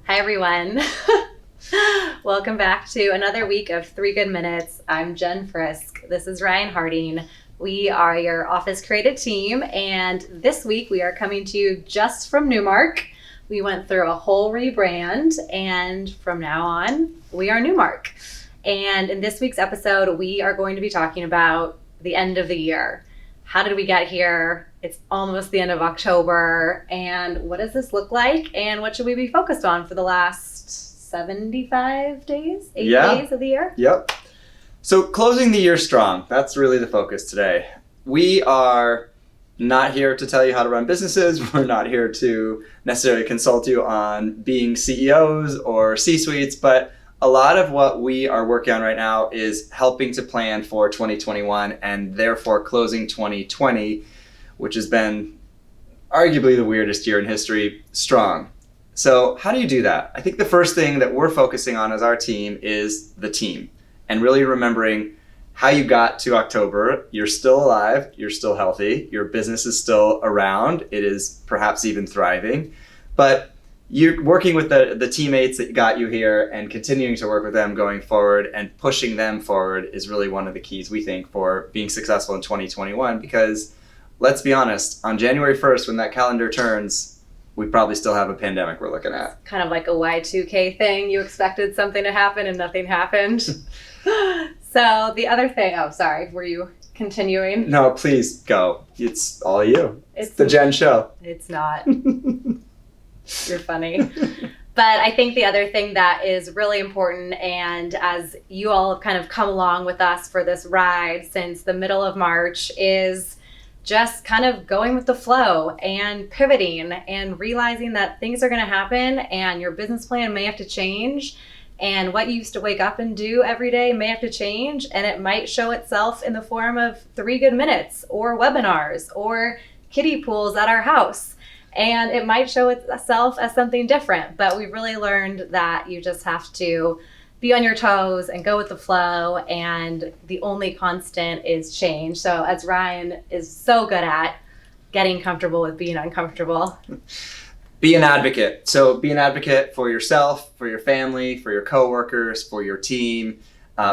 Hi, everyone. Welcome back to another week of 3 Good Minutes. I'm Jen Frisk. This is Ryan Harding. We are your Office Created team, and this week we are coming to you just from Newmark. We went through a whole rebrand, and from now on, we are Newmark. And in this week's episode, we are going to be talking about the end of the year. How did we get here? It's almost the end of October. And what does this look like? And what should we be focused on for the last 75 days? 80 days of the year? Yep. So closing the year strong. That's really the focus today. We are not here to tell you how to run businesses. We're not here to necessarily consult you on being CEOs or C-suites, but a lot of what we are working on right now is helping to plan for 2021 and therefore closing 2020, which has been arguably the weirdest year in history, strong. So how do you do that? I think the first thing that we're focusing on as our team is the team and really remembering how you got to October. You're still alive, you're still healthy, your business is still around, it is perhaps even thriving, but you're working with the teammates that got you here and continuing to work with them going forward and pushing them forward is really one of the keys, we think, for being successful in 2021. Because let's be honest, on January 1st, when that calendar turns, we probably still have a pandemic we're looking at. Kind of like a Y2K thing. You expected something to happen and nothing happened. So the other thing, were you continuing? No, please go. It's all you. It's the Jen show. It's not. You're funny. But I think the other thing that is really important, and as you all have kind of come along with us for this ride since the middle of March, is just kind of going with the flow and pivoting and realizing that things are going to happen and your business plan may have to change. And what you used to wake up and do every day may have to change, and it might show itself in the form of 3 Good Minutes or webinars or kiddie pools at our house. And it might show itself as something different, but we've really learned that you just have to be on your toes and go with the flow, and the only constant is change. So as Ryan is so good at, getting comfortable with being uncomfortable. Be an advocate. So be an advocate for yourself, for your family, for your coworkers, for your team.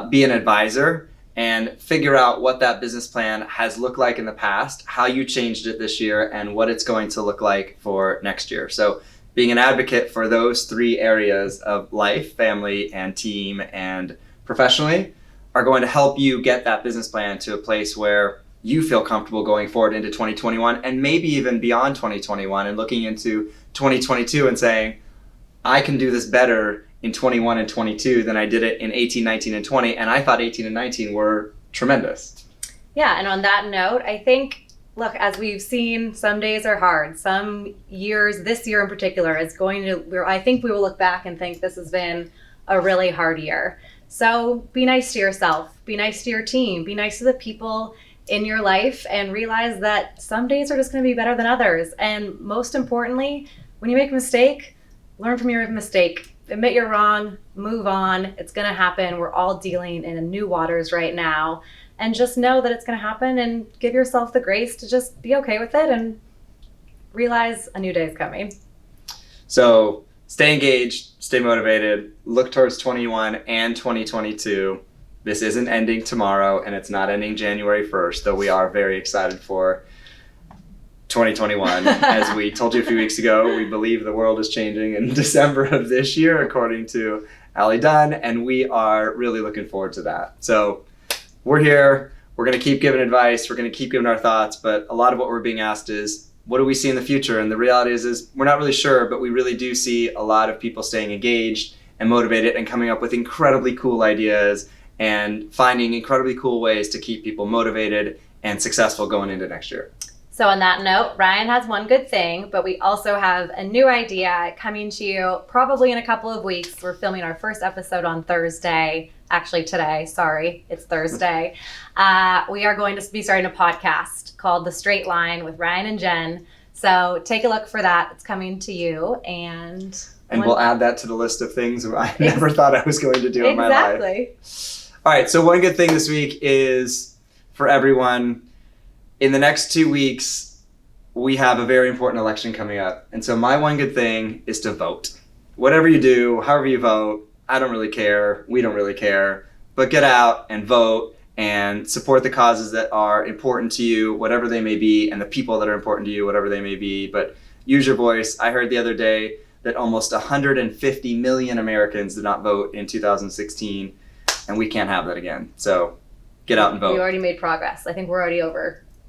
Be an advisor and figure out what that business plan has looked like in the past, how you changed it this year, and what it's going to look like for next year. So being an advocate for those 3 areas of life, family and team and professionally, are going to help you get that business plan to a place where you feel comfortable going forward into 2021 and maybe even beyond 2021 and looking into 2022 and saying, I can do this better in 21 and 22 than I did it in 18, 19, and 20. And I thought 18 and 19 were tremendous. Yeah, and on that note, I think, look, as we've seen, some days are hard. Some years, this year in particular, I think we will look back and think this has been a really hard year. So be nice to yourself, be nice to your team, be nice to the people in your life, and realize that some days are just going to be better than others. And most importantly, when you make a mistake, learn from your mistake. Admit you're wrong, move on. It's going to happen. We're all dealing in new waters right now. And just know that it's going to happen, and give yourself the grace to just be okay with it and realize a new day is coming. So stay engaged, stay motivated, look towards 21 and 2022. This isn't ending tomorrow, and it's not ending January 1st, though we are very excited for 2021. As we told you a few weeks ago, we believe the world is changing in December of this year, according to Allie Dunn, and we are really looking forward to that. So we're here. We're going to keep giving advice. We're going to keep giving our thoughts, but a lot of what we're being asked is, what do we see in the future? And the reality is we're not really sure, but we really do see a lot of people staying engaged and motivated and coming up with incredibly cool ideas and finding incredibly cool ways to keep people motivated and successful going into next year. So on that note, Ryan has one good thing, but we also have a new idea coming to you probably in a couple of weeks. We're filming our first episode on Thursday. Actually today, sorry, it's Thursday. We are going to be starting a podcast called The Straight Line with Ryan and Jen. So take a look for that. It's coming to you. And we'll add that to the list of things I never thought I was going to do in my life. Exactly. All right, so one good thing this week is for everyone, in the next 2 weeks, we have a very important election coming up. And so my one good thing is to vote. whatever you do, however you vote, I don't really care. We don't really care. But get out and vote and support the causes that are important to you, whatever they may be, and the people that are important to you, whatever they may be. But use your voice. I heard the other day that almost 150 million Americans did not vote in 2016, and we can't have that again. So get out and vote. We already made progress. I think we're already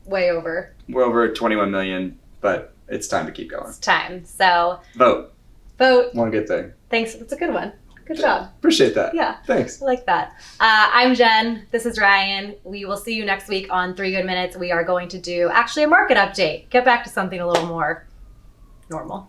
way over. We're over 21 million, but it's time to keep going. It's time. So vote. Vote. One good thing. Thanks. That's a good one. Good job. Appreciate that. Yeah. Thanks. I like that. I'm Jen. This is Ryan. We will see you next week on 3 Good Minutes. We are going to do actually a market update. Get back to something a little more normal.